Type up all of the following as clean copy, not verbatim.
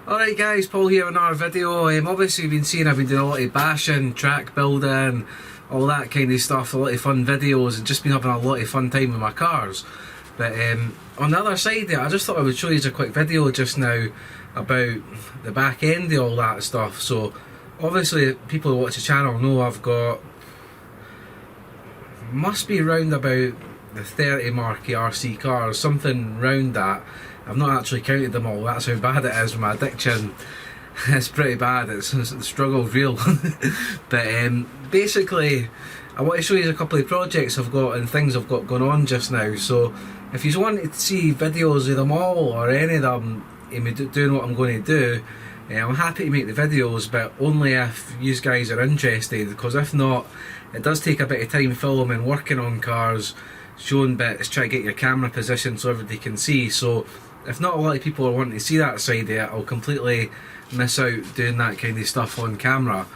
Alright guys, Paul here with another video. Obviously you've been seeing I've been doing a lot of bashing, track building, all that kind of stuff, a lot of fun videos, and just been having a lot of fun time with my cars. But on the other side there, I just thought I would show you a quick video just now about the back end of all that stuff. So obviously people who watch the channel know I've got, must be round about the 30 mark of RC cars, something round that. I've not actually counted them all, that's how bad it is with my addiction. It's pretty bad, it's the struggle's real. But basically I want to show you a couple of projects I've got and things I've got going on just now. So if you wanted to see videos of them all or any of them me doing what I'm going to do, I'm happy to make the videos, but only if you guys are interested, because if not, it does take a bit of time filming, working on cars, showing bits, try to get your camera positioned so everybody can see. So if not a lot of people are wanting to see that side of it, I'll completely miss out doing that kind of stuff on camera.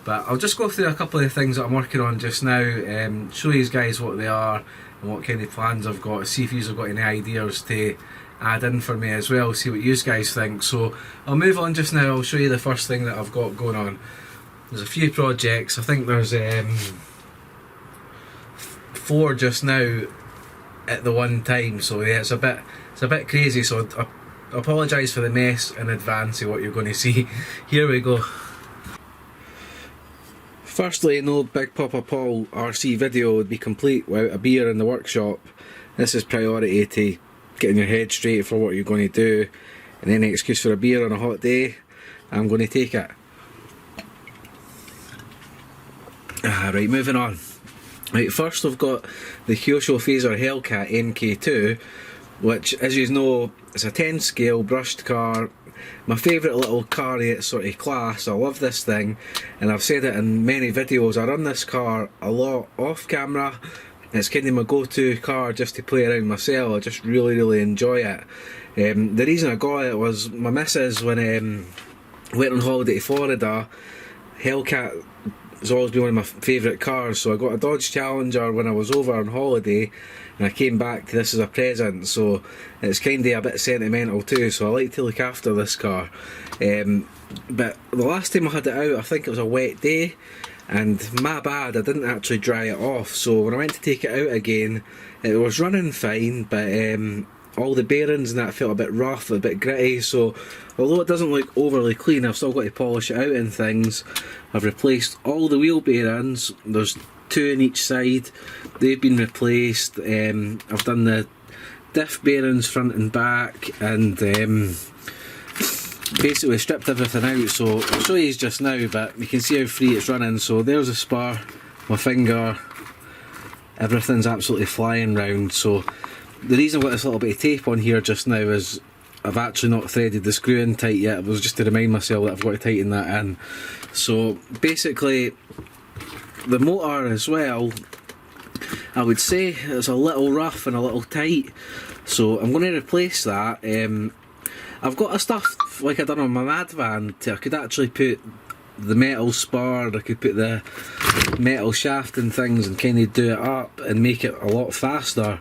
But I'll just go through a couple of things that I'm working on just now, show you guys what they are and what kind of plans I've got, see if you've got any ideas to add in for me as well, see what you guys think. So I'll move on just now. I'll show you the first thing that I've got going on. There's a few projects, I think there's 4 just now at the one time, so yeah, it's a bit crazy, so I apologise for the mess in advance of what you're going to see. Here we go. Firstly, no Big Papa Paul RC video would be complete without a beer in the workshop. This is priority to getting your head straight for what you're going to do, and any excuse for a beer on a hot day, I'm going to take it. Right, moving on. Right, first I've got the Kyosho Phaser Hellcat NK2, which, as you know, is a 10 scale brushed car. My favourite little car of its sort of class. I love this thing, and I've said it in many videos. I run this car a lot off camera. It's kind of my go-to car just to play around myself. I just really enjoy it. The reason I got it was my missus, when went on holiday to Florida, Hellcat has always been one of my favourite cars, so I got a Dodge Challenger when I was over on holiday, and I came back to this as a present, so it's kind of a bit sentimental too, so I like to look after this car. But the last time I had it out, I think it was a wet day, and my bad, I didn't actually dry it off, so when I went to take it out again, it was running fine, but all the bearings and that felt a bit rough, a bit gritty, so although it doesn't look overly clean, I've still got to polish it out and things. I've replaced all the wheel bearings, there's 2 on each side, they've been replaced. I've done the diff bearings front and back, and basically stripped everything out, so I'll show you just now, but you can see how free it's running. So there's a spar, my finger, everything's absolutely flying round. So the reason I've got this little bit of tape on here just now is I've actually not threaded the screw in tight yet. It was just to remind myself that I've got to tighten that in. So basically the motor as well, I would say it's a little rough and a little tight, so I'm going to replace that. I've got a stuff like I done on my Mad Van, I could actually put the metal spar, I could put the metal shaft and things and kind of do it up and make it a lot faster.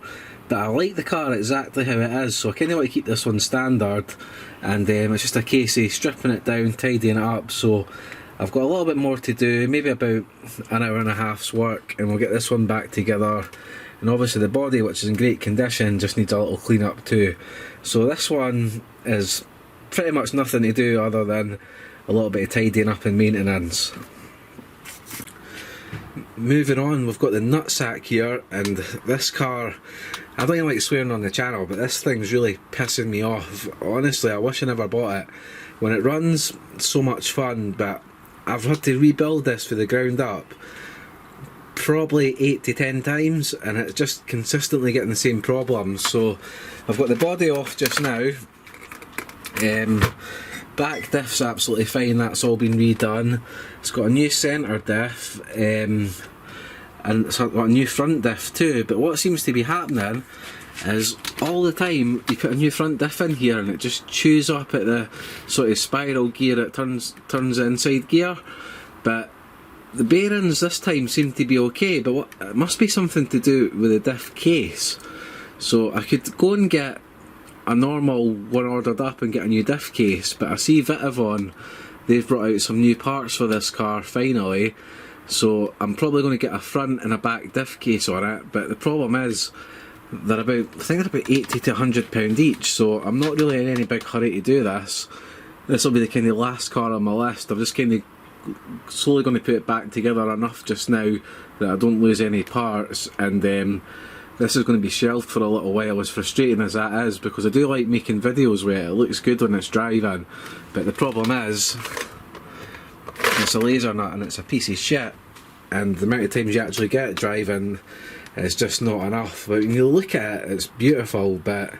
But I like the car exactly how it is, so I kind of want to keep this one standard, and it's just a case of stripping it down, tidying it up. So I've got a little bit more to do, maybe about an hour and a half's work, and we'll get this one back together. And obviously the body, which is in great condition, just needs a little clean up too. So this one is pretty much nothing to do other than a little bit of tidying up and maintenance. Moving on, we've got the nutsack here, and this car, I don't even like swearing on the channel, but this thing's really pissing me off. Honestly, I wish I never bought it. When it runs, it's so much fun, but I've had to rebuild this for the ground up probably 8 to 10 times, and it's just consistently getting the same problems. So I've got the body off just now. Back diff's absolutely fine, that's all been redone. It's got a new centre diff, and it's got a new front diff too. But what seems to be happening is all the time you put a new front diff in here and it just chews up at the sort of spiral gear, it turns the inside gear. But the bearings this time seem to be okay, but it must be something to do with the diff case. So I could go and get a normal one ordered up and get a new diff case, but I see Vitavon, they've brought out some new parts for this car finally, so I'm probably going to get a front and a back diff case on it. But the problem is they're about, I think they're about £80 to £100 each, so I'm not really in any big hurry to do this. This will be the kind of last car on my list. I'm just kind of slowly going to put it back together enough just now that I don't lose any parts, and this is going to be shelved for a little while, as frustrating as that is, because I do like making videos where it looks good when it's driving, but the problem is it's a laser nut and it's a piece of shit, and the amount of times you actually get it driving is just not enough. But when you look at it, it's beautiful, but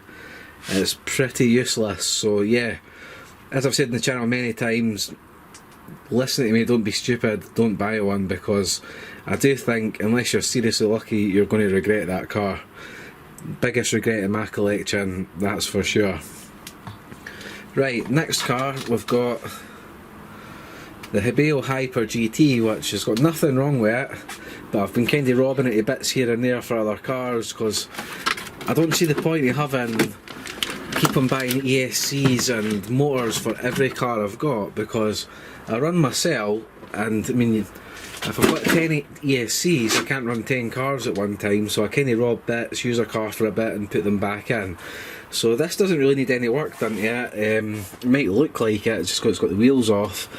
it's pretty useless. So yeah, as I've said in the channel many times, listen to me, don't be stupid, don't buy one, because I do think unless you're seriously lucky you're going to regret that car. Biggest regret in my collection, that's for sure. Right, next car we've got the Hibeo Hyper GT, which has got nothing wrong with it, but I've been kind of robbing it to bits here and there for other cars, because I don't see the point in keep on buying ESCs and motors for every car I've got, because I run myself, and I mean, if I've got 10 ESCs I can't run 10 cars at one time, so I kind of rob bits, use a car for a bit and put them back in. So this doesn't really need any work done to it. It might look like it, it's just because it's got the wheels off,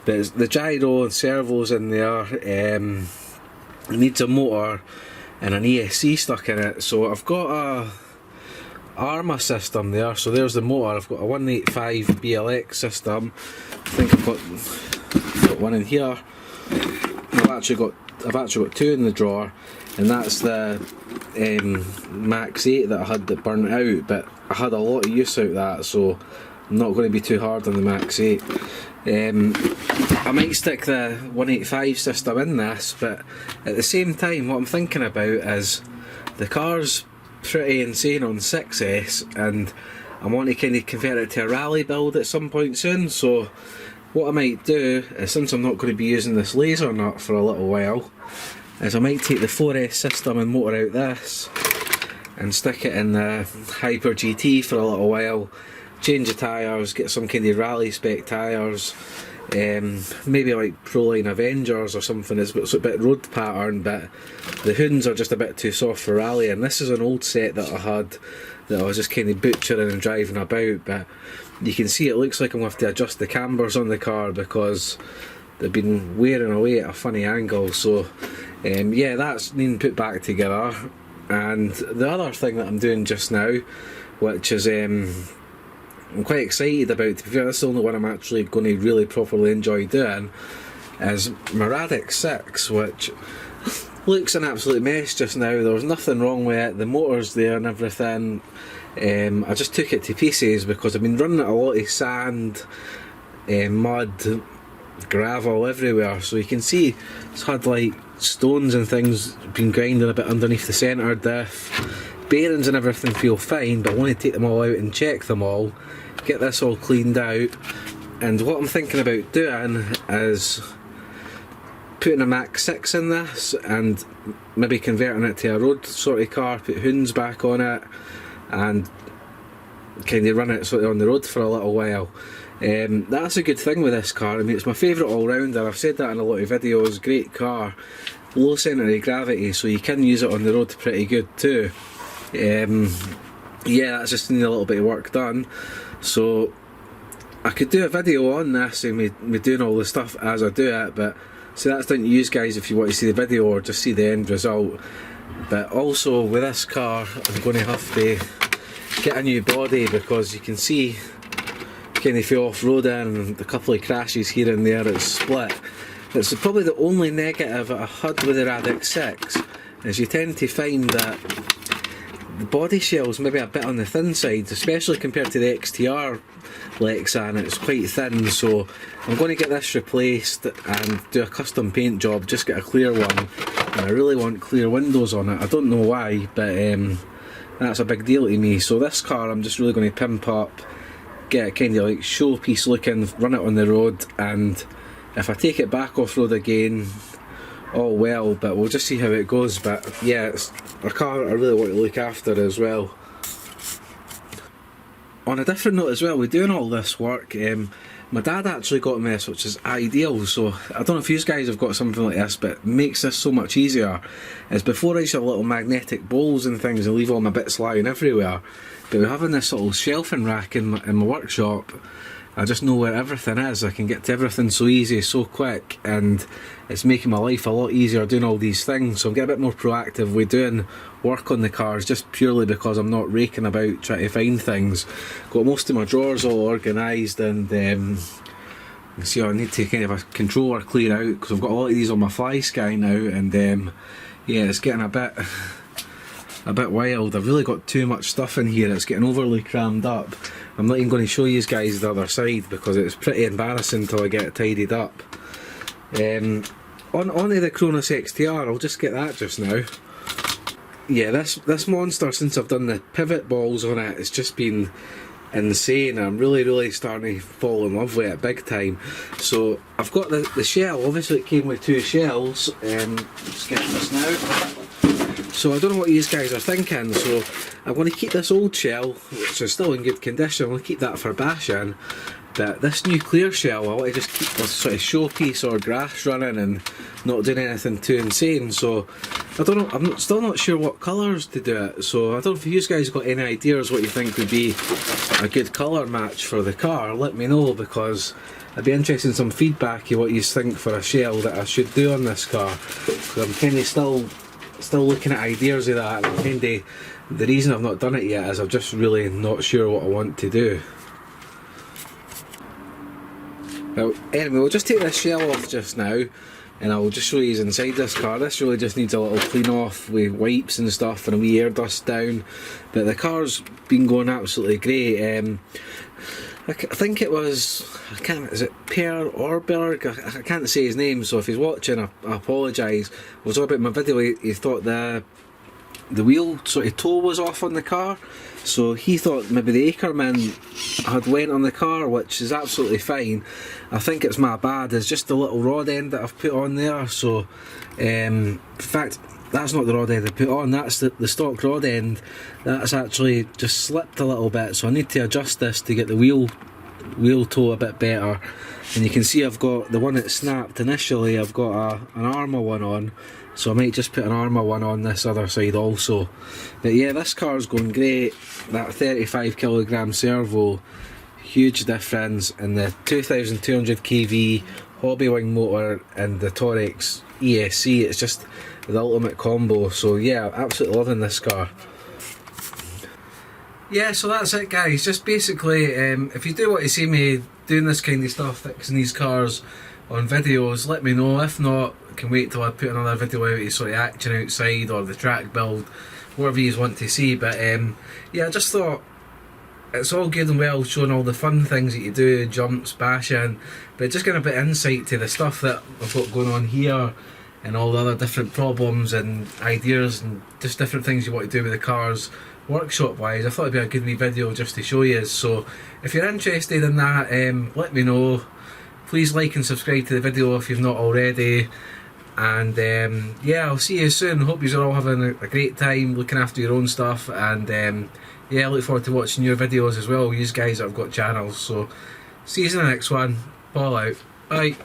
but it's the gyro and servos in there. It needs a motor and an ESC stuck in it, so I've got a Arma system there. So there's the motor. I've got a 185 BLX system. I think I've got one in here. I've actually got two in the drawer, and that's the Max 8 that I had that burnt out, but I had a lot of use out of that, so I'm not going to be too hard on the Max 8. I might stick the 185 system in this, but at the same time what I'm thinking about is the car's pretty insane on 6S, and I want to kind of convert it to a rally build at some point soon. So what I might do is, since I'm not going to be using this laser nut for a little while, is I might take the 4S system and motor out this and stick it in the Hyper GT for a little while, change the tyres, get some kind of rally spec tyres, maybe like Proline Avengers or something. It's a bit road pattern, but the hoons are just a bit too soft for rally, and this is an old set that I had that I was just kind of butchering and driving about, but you can see it looks like I'm going to have to adjust the cambers on the car because they've been wearing away at a funny angle. So yeah, that's needing put back together. And the other thing that I'm doing just now, which is I'm quite excited about, to be fair, this is the only one I'm actually going to really properly enjoy doing, is Maradek 6, which looks an absolute mess just now. There was nothing wrong with it, the motor's there and everything. I just took it to pieces because I've been running it a lot of sand, mud, gravel everywhere, so you can see it's had like stones and things been grinding a bit underneath the centre diff. Bearings and everything feel fine, but I want to take them all out and check them all, get this all cleaned out. And what I'm thinking about doing is putting a Max 6 in this and maybe converting it to a road sort of car, put hoons back on it and kind of run it sort of on the road for a little while. That's a good thing with this car. I mean, it's my favourite all-rounder. I've said that in a lot of videos. Great car, low centre of gravity, so you can use it on the road pretty good too. Yeah, that's just need a little bit of work done, so I could do a video on this and me doing all the stuff as I do it, but so that's down to you guys if you want to see the video or just see the end result. But also with this car I'm going to have to get a new body, because you can see kind of feel off-roading and a couple of crashes here and there, it's split. It's probably the only negative that I had with the Maradek 6, is you tend to find that the body shell's maybe a bit on the thin side, especially compared to the XTR Lexan. It's quite thin, so I'm going to get this replaced and do a custom paint job, just get a clear one, and I really want clear windows on it. I don't know why, but that's a big deal to me. So this car I'm just really going to pimp up, get it kind of like showpiece looking, run it on the road, and if I take it back off-road again, all well, but we'll just see how it goes. But yeah, it's a car I really want to look after as well. on a different note as well, we're doing all this work. My dad actually got me this, which is ideal. So I don't know if you guys have got something like this, but it makes this so much easier. Is before I used to have little magnetic bowls and things and leave all my bits lying everywhere, but we're having this little shelving rack in my workshop. I just know where everything is. I can get to everything so easy, so quick, and it's making my life a lot easier doing all these things. So I'm getting a bit more proactive with doing work on the cars, just purely because I'm not raking about trying to find things. Got most of my drawers all organised, and you see I need to kind of a controller clear out because I've got a lot of these on my Fly Sky now, and yeah, it's getting a bit wild. I've really got too much stuff in here. It's getting overly crammed up. I'm not even going to show you guys the other side because it's pretty embarrassing until I get it tidied up. Onto the Kronos XTR, I'll just get that just now. Yeah, this monster, since I've done the pivot balls on it, it's just been insane. I'm really starting to fall in love with it big time. So I've got the shell. Obviously it came with two shells. Let's get this now. So I don't know what you guys are thinking, so I'm going to keep this old shell, which is still in good condition. I'm going to keep that for bashing, but this new clear shell, I want to just keep this sort of showpiece or grass running and not doing anything too insane. So I don't know, I'm still not sure what colours to do it, so I don't know if you guys got any ideas what you think would be a good colour match for the car. Let me know, because I'd be interested in some feedback of what you think for a shell that I should do on this car, because I'm kind of still looking at ideas of that, and kind of the reason I've not done it yet is I'm just really not sure what I want to do. Well, anyway, we'll just take this shell off just now, and I'll just show you inside this car. This really just needs a little clean off with wipes and stuff and a wee air dust down, but the car's been going absolutely great. I think it was, is it Per Orberg? I can't say his name, so if he's watching, I apologise. I was talking about my video, he thought the wheel sort of toe was off on the car, so he thought maybe the Ackerman had went on the car, which is absolutely fine. I think it's my bad, it's just the little rod end that I've put on there. So in fact, that's not the rod end I put on, that's the stock rod end. That's actually just slipped a little bit, so I need to adjust this to get the wheel toe a bit better. And you can see I've got the one that snapped initially, I've got an Arma one on, so I might just put an Arma one on this other side also. But yeah, this car's going great. That 35 kilogram servo, huge difference, and the 2200 kV Hobbywing motor and the Torex ESC, it's just the ultimate combo. So yeah, absolutely loving this car. Yeah, so that's it guys. Just basically, if you do want to see me doing this kind of stuff, fixing these cars on videos, let me know. If not, I can wait till I put another video out of sort of action outside or the track build, whatever you want to see. But yeah, I just thought it's all good and well showing all the fun things that you do, jumps, bashing, but just getting a bit of insight to the stuff that I've got going on here and all the other different problems and ideas and just different things you want to do with the cars workshop wise. I thought it'd be a good wee video just to show you. So if you're interested in that, let me know. Please like and subscribe to the video if you've not already, and yeah, I'll see you soon. Hope you're all having a great time looking after your own stuff, and yeah, I look forward to watching your videos as well, you guys that have got channels. So see you in the next one. Ball out. Bye.